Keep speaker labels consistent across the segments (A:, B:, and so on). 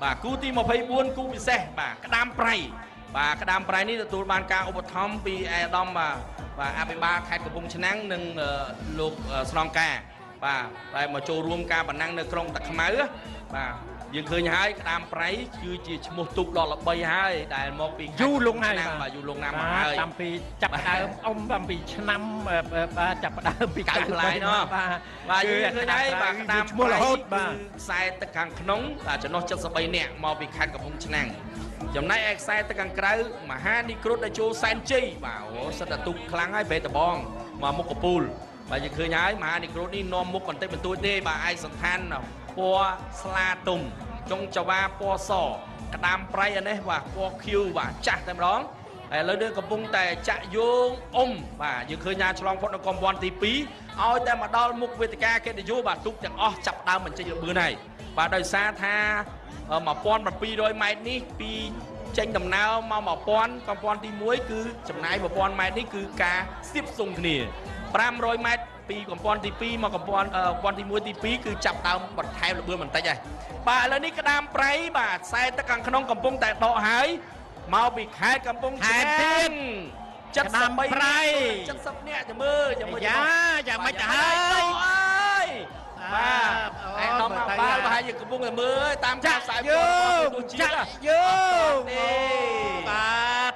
A: បាទគូទី24គូពិសេសបាទក្តាមប្រៃបាទក្តាមប្រៃនេះទទួលបានការឧបត្ថម្ភពីអាដាមបាទអភិបាលខេត្តកំពង់ឆ្នាំងនិងលោកស្នងការបាទដែលមកចូលរួមការបណ្ណាំងនៅក្រុងតាខ្មៅបាទយើងឃើញហើយក្តាមប្រៃគឺជាឈ្មោះទូកដ៏ល្បីហើយដែលមកពីយូរលងហើយបាទយូរលងណាស់មកហើយ
B: តាំងពីចាប់ដើមអ៊ំតាំងពីឆ្នាំបាទចាប់ដើមពី
A: កៅផ្លែណោះបាទយើងឃើញហើយបាទក្តាមឈ្មោះរហូតបាទខ្សែទឹកខាងក្នុងបាទចំណុះ73នាក់មកពីខេត្តកំពង់ឆ្នាំងចំណែកឯខ្សែទឹកខាងក្រៅមហានីក្រូតដែលចូលសែនជ័យបាទអូសិតតែទូកខ្លាំងហើយប្រេតបងមកមុខកពូលបាទយើងឃើញហើយមហានីក្រូតនេះនាំមុខបន្តិចបន្តួចទេបាទឯកសណ្ឋានពណ៌ស្លាទុំចុងចង្វាពណ៌សក្តាមប្រៃអានេះបាទពណ៌ខៀវបាទចាស់តែម្ដងហើយឥឡូវនេះកំពុងតែចាក់យោងបាទយើងឃើញថាឆ្លងផុតនៅកំពាន់ទី2ឲ្យតែមកដល់មុខវេទិកាកិត្តិយសបាទទូកទាំងអស់ចាប់ដើមបញ្ចេញលបឿនហើយបាទដោយសារថា1700ម៉ែត្រនេះពីចេញដំណើរមក1000កំពាន់ទី1គឺចំណាយ1000ម៉ែត្រនេះគឺការស្ទាបស្ទង់គ្នា500ម៉ែត្រពីកំពាន់ទី2មកកំពាន់ទី1ទី2គឺចាប់ដើមបន្ថែមលបឿនបន្តិចហើយបាទឥឡូវនេះក្តាមប្រៃបាទខ្សែទឹកខាងក្នុងកំពុងតែដកហើយមកពីខេត្តកំពង់ឆ្នាំង73ប្រៃ70នាក់ចាំមើលយ៉ាងម៉េចទៅហើយបាទឯកឧត្តមបាលប្រហែលជាកំពុងតែមើលតាមការផ្សាយព័ត៌មានទូជាតិ
B: បាទ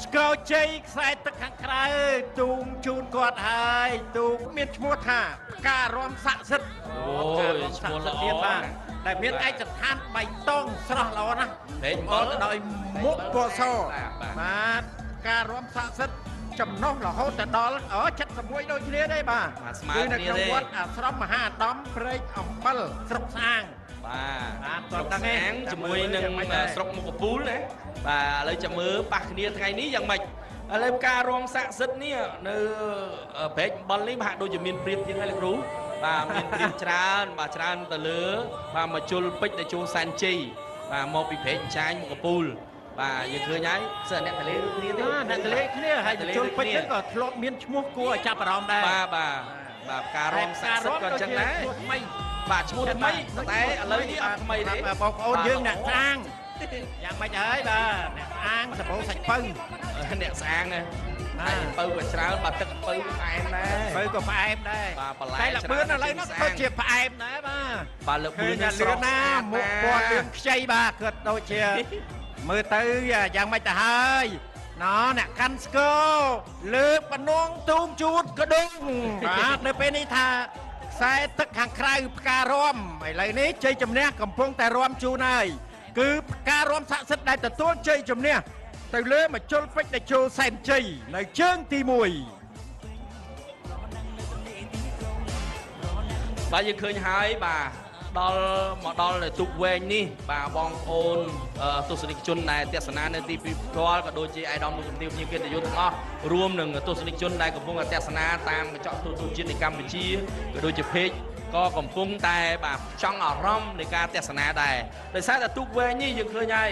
B: ស្គរជ័យខ្សែទឹកខាងក្រៅទូងជូនគាត់ហើយទូងមានឈ្មោះថាផ្ការំស័ក្តិសិទ្ធិ
A: អូយឈ្មោះល្អ
B: បាទដែលមានឯកសណ្ឋានបៃតងស្រស់ល្អណាស់ពេកមកដោយមុខពណ៌សបាទផ្ការំស័ក្តិសិទ្ធិចំណុះរហូតទៅដល់71ដូចគ្នាទេបាទ
A: គឺនៅ
B: ក្នុងវត្តអាស្រមមហាអាដាមព្រែកអំបិលស្រុកស្អាង
A: បាទស្រុកស្អាងជាមួយនឹងស្រុកមុខកពូលណាបាទឥឡូវចាំមើលប៉ះគ្នាថ្ងៃនេះយ៉ាងម៉េចឥឡូវការរងស័ក្តិសិទ្ធិនេះនៅព្រែកអំបិលនេះហាក់ដូចជាមានព្រៀបជាងហើយលោកគ្រូបាទមានព្រៀបច្រើនបាទច្រើនទៅលើបាទមកជុលពេជ្រដែលចូលសែនជ័យបាទមកពីព្រែកចាញ់មុខកពូលបាទយើងឃើញហើយសិស្សអ្នកតលេគ្នាទេ
B: អ្នកតលេគ្នាហើយជុលពេជ្រក៏ធ្លាប់មានឈ្មោះគួរឲ្យចាប់អារម្មណ៍ដែរ
A: បាទការរងស័ក្តិសិទ្ធិក៏អញ្ចឹងដែរបាទឈ្មោះថ្មីតែឥឡូវនេះអត់ថ្មីទេ
B: បងប្អូនយើងអ្នកស្អាងយ៉ាងម៉េចហើយបាទអ្នកស្អាងសបោសាច់ពៅ
A: អ្នកស្អាងណាហើយពៅក៏ច្រើនបាទទឹកពៅផ្អែមដែរ
B: ពៅក៏ផ្អែមដែរ
A: បាទបន្លែ
B: តែលបឿនឥឡូវនេះក៏ជាផ្អែមដែរ
A: បាទលបឿន
B: លឿនណាមុខពណ៌លឿងខ្ចីបាទគាត់ដូចជាមើលទៅយ៉ាងម៉េចទៅហើយណអ្នកកាន់ស្គរលើកបំណងទូងជួតកដុងបាទនៅពេលនេះថាខ្សែទឹកខាងក្រៅផ្ការំឥឡូវនេះជ័យជំនះកំពុងតែរំជូនហើយគឺផ្ការំស័ក្តិសិទ្ធិដែលទទួលជ័យជំនះទៅលើមជុលពេជ្រដែលចូលសែនជ័យនៅជើងទី1
A: បាទយើងឃើញហើយបាទមកដល់ទូកវែងនេះបាទបងប្អូនទស្សនិកជនដែលទស្សនានៅទីពីផ្ទាល់ក៏ដូចជាអាយដាមលោកជំទាវភ្ញៀវកិត្តិយសទាំងអស់រួមនឹងទស្សនិកជនដែលកំពុងតែទស្សនាតាមកញ្ចក់ទូរទស្សន៍ជាតិនៃកម្ពុជាក៏ដូចជាเพจក៏កំពុងតែបាទចង់អារម្មណ៍នៃការទស្សនាដែរដោយសារតែទូកវែងនេះយើងឃើញហើយ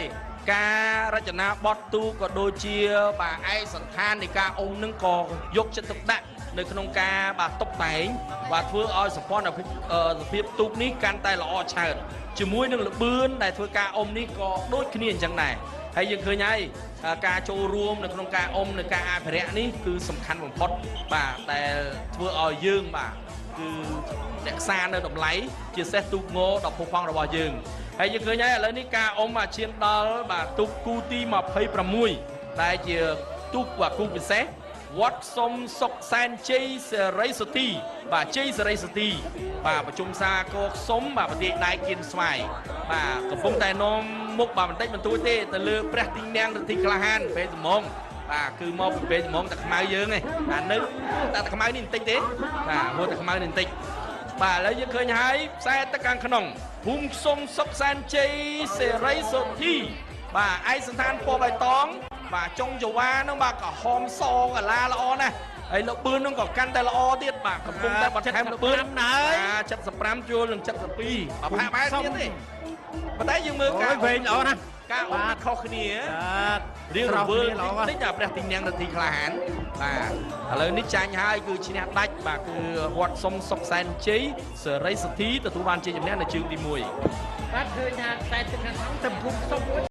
A: ការរចនាបទទូកក៏ដូចជាបាទឯកសណ្ឋាននៃការអុំនឹងក៏យកចិត្តទុកដាក់នៅក្នុងការបាទតុបតែងបាទធ្វើឲ្យសម្ព័ន្ធភាពទូកនេះកាន់តែល្អឆើតជាមួយនឹងល្បឿនដែលធ្វើការអុំនេះក៏ដូចគ្នាអញ្ចឹងដែរហើយយើងឃើញហើយការចូលរួមនៅក្នុងការអុំនៅការអភិរក្សនេះគឺសំខាន់បំផុតបាទដែលធ្វើឲ្យយើងបាទគឺរក្សានៅតម្លៃជាសេះទូកងដ៏ផូរផង់របស់យើងហើយយើងឃើញហើយឥឡូវនេះការអុំឈានដល់បាទទូកគូទី26ដែលជាទូកបាទគូពិសេសវត្តសុំសុកសែនជ័យសេរីសុទីបាទជ័យសេរីសុទីបាទប្រជុំសាគរសុំបាទប្រទេសដៃគៀនស្វាយបាទកំពុងតែនាំមុខបាទបន្តិចបន្តួចទេទៅលើព្រះទីនាំងរទ្ធីក្លាហានពេលដំងបាទគឺមកពីពេលដំងតែខ្មៅយើងឯងបាទនៅតែខ្មៅនេះបន្តិចទេបាទហួរតែខ្មៅនេះបន្តិចបាទឥឡូវយើងឃើញហើយខ្សែទឹកខាងក្នុងភូមិសុំសុកសែនជ័យសេរីសុធីបាទឯកសណ្ឋានពណ៌បៃតងបាទចុងចវាហ្នឹងបាទក្រហមសកាឡាល្អណាស់ហើយលបឿនហ្នឹងក៏កាន់តែល្អទៀតបាទកំពុងតែបន្ថែមលបឿន75ជួលនឹង72ប្រហែលបែបទៀតទេប៉ុន្តែយើងមើលការ
B: វែងល្អណាស់
A: ការអត់ខុសគ្នារៀងរវើលតិចព្រះទីនាំងរទ្ធីក្លាហានបាទឥឡូវនេះចាញ់ហើយគឺឈ្នះដាច់បាទគឺវត្តសុំសុកសែនជ័យសេរីសុធីទទួលបានជ័យជំនះនៅជើងទី1
B: បាទឃើញថាតែទឹកខាងក្នុងទំពុំសុំមួយ